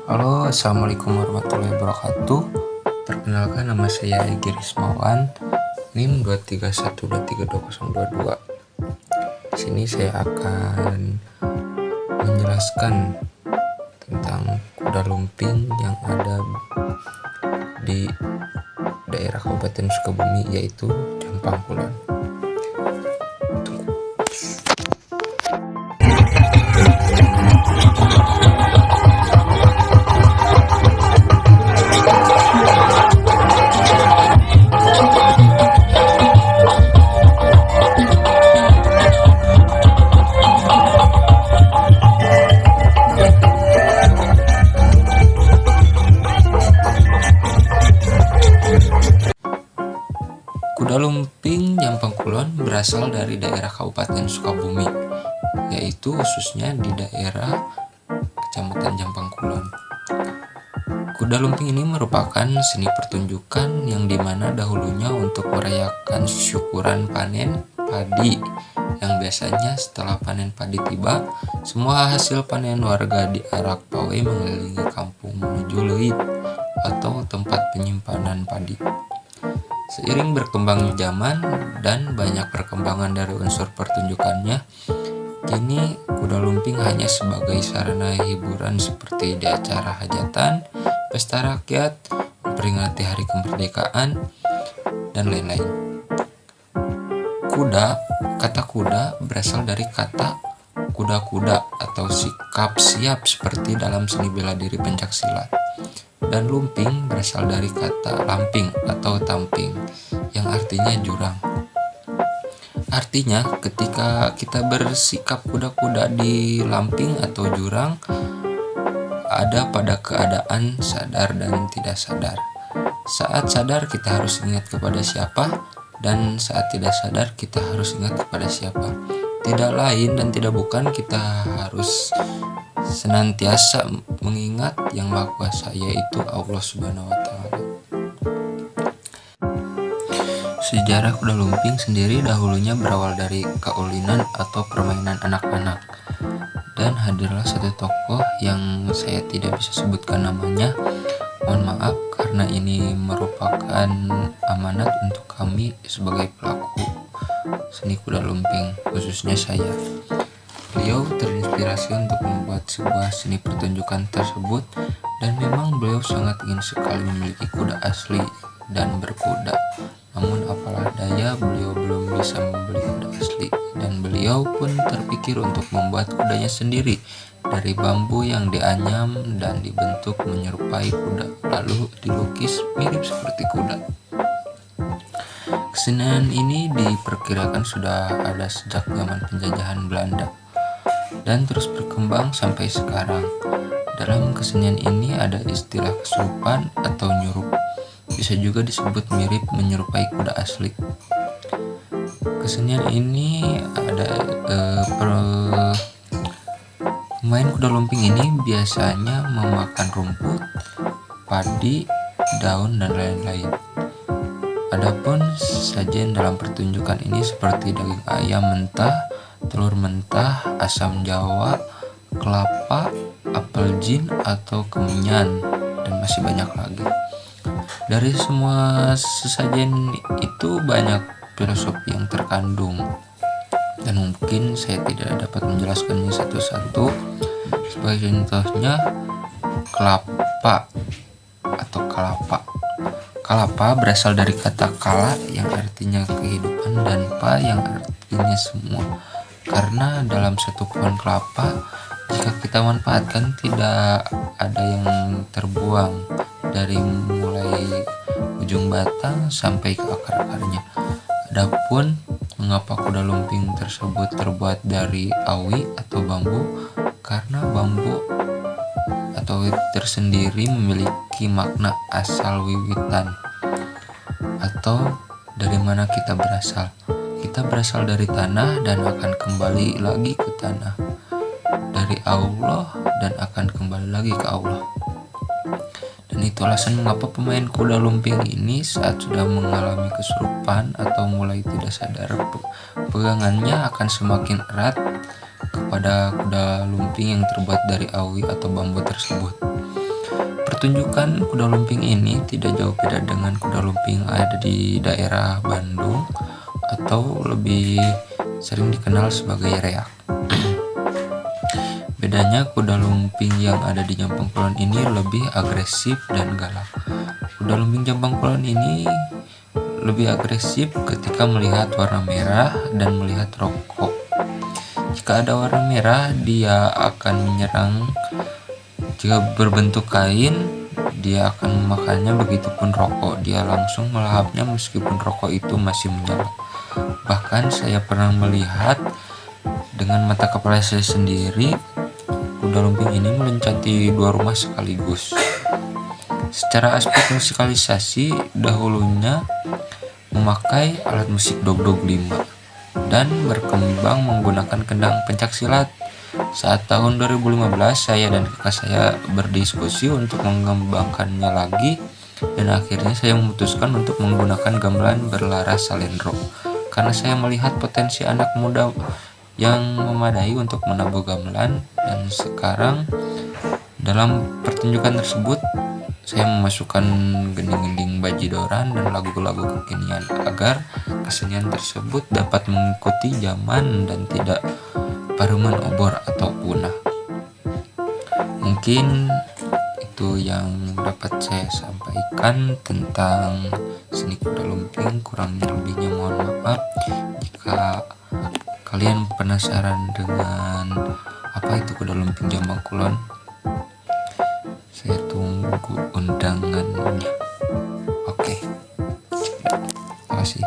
Halo, assalamualaikum warahmatullahi wabarakatuh. Perkenalkan, nama saya Egy Rismawan, NIM 231232022. Di sini saya akan menjelaskan tentang kuda lumping yang ada di daerah Kabupaten Sukabumi, yaitu Jampang Kulon. Kuda lumping Jampang Kulon berasal dari daerah Kabupaten Sukabumi, yaitu khususnya di daerah Kecamatan Jampang Kulon. Kuda lumping ini merupakan seni pertunjukan yang dimana dahulunya untuk merayakan syukuran panen padi, yang biasanya setelah panen padi tiba, semua hasil panen warga diarak pawai mengelilingi kampung menuju leit atau tempat penyimpanan padi. Seiring berkembangnya zaman dan banyak perkembangan dari unsur pertunjukannya, kini kuda lumping hanya sebagai sarana hiburan seperti di acara hajatan, pesta rakyat, memperingati hari kemerdekaan, dan lain-lain. Kata kuda berasal dari kata kuda-kuda atau sikap siap seperti dalam seni bela diri pencaksilat. Dan lumping berasal dari kata lamping atau tamping yang artinya jurang. Artinya ketika kita bersikap kuda-kuda di lamping atau jurang, ada pada keadaan sadar dan tidak sadar. Saat sadar kita harus ingat kepada siapa, dan saat tidak sadar kita harus ingat kepada siapa. Tidak lain dan tidak bukan, kita harus senantiasa mengingat Yang Maha Kuasa, yaitu Allah Subhanahu wa Ta'ala. Sejarah kuda lumping sendiri dahulunya berawal dari kaulinan atau permainan anak-anak, dan hadirlah satu tokoh yang saya tidak bisa sebutkan namanya. Mohon maaf karena ini merupakan amanat untuk kami sebagai pelaku seni kuda lumping, khususnya saya. Beliau terinspirasi untuk membuat sebuah seni pertunjukan tersebut, dan memang beliau sangat ingin sekali memiliki kuda asli dan berkuda. Namun apalah daya, beliau belum bisa membeli kuda asli, dan beliau pun terpikir untuk membuat kudanya sendiri dari bambu yang dianyam dan dibentuk menyerupai kuda, lalu dilukis mirip seperti kuda. Kesenian ini diperkirakan sudah ada sejak zaman penjajahan Belanda dan terus berkembang sampai sekarang. Dalam kesenian ini ada istilah kesurupan atau nyurup, bisa juga disebut mirip menyerupai kuda asli. Kesenian ini ada pemain kuda lumping ini biasanya memakan rumput, padi, daun, dan lain-lain. Adapun sajian dalam pertunjukan ini seperti daging ayam mentah, telur mentah, asam jawa, kelapa, apel jin atau kemenyan, dan masih banyak lagi. Dari semua sesajen itu banyak filosofi yang terkandung, dan mungkin saya tidak dapat menjelaskannya satu-satu. Sebagai contohnya, kelapa atau kalapa. Kalapa berasal dari kata kala yang artinya kehidupan dan pa yang artinya semua. Karena dalam satu pohon kelapa, jika kita manfaatkan, tidak ada yang terbuang dari mulai ujung batang sampai ke akar-akarnya. Adapun mengapa kuda lumping tersebut terbuat dari awi atau bambu? Karena bambu atau tersendiri memiliki makna asal wiwitan, atau dari mana kita berasal. Kita berasal dari tanah dan akan kembali lagi ke tanah, dari Allah dan akan kembali lagi ke Allah. Dan itu alasan mengapa pemain kuda lumping ini saat sudah mengalami kesurupan atau mulai tidak sadar, pegangannya akan semakin erat kepada kuda lumping yang terbuat dari awi atau bambu tersebut. Pertunjukan kuda lumping ini tidak jauh beda dengan kuda lumping ada di daerah Bandung atau lebih sering dikenal sebagai reak. Bedanya kuda lumping yang ada di Jampang Kulon ini lebih agresif dan galak. Kuda lumping Jampang Kulon ini lebih agresif ketika melihat warna merah dan melihat rokok. Jika ada warna merah, dia akan menyerang. Jika berbentuk kain, dia akan memakannya. Begitupun rokok, dia langsung melahapnya meskipun rokok itu masih menyala. Bahkan saya pernah melihat dengan mata kepala saya sendiri, kuda lumping ini meloncati 2 rumah sekaligus. Secara aspek musikalisasi, dahulunya memakai alat musik dog-dog 5 dan berkembang menggunakan kendang pencaksilat. Saat tahun 2015, saya dan kakak saya berdiskusi untuk mengembangkannya lagi, dan akhirnya saya memutuskan untuk menggunakan gamelan berlaras salendro karena saya melihat potensi anak muda yang memadai untuk menabuh gamelan. Dan sekarang dalam pertunjukan tersebut saya memasukkan gending-gending bajidoran dan lagu-lagu kekinian agar kesenian tersebut dapat mengikuti zaman dan tidak paruman obor atau punah. Mungkin itu yang dapat saya sampaikan tentang seni kuda lumping. Kurangnya lebihnya mohon maaf. Jika kalian penasaran dengan apa itu kuda lumping Jampang Kulon, saya tunggu undangannya. Oke, terima kasih.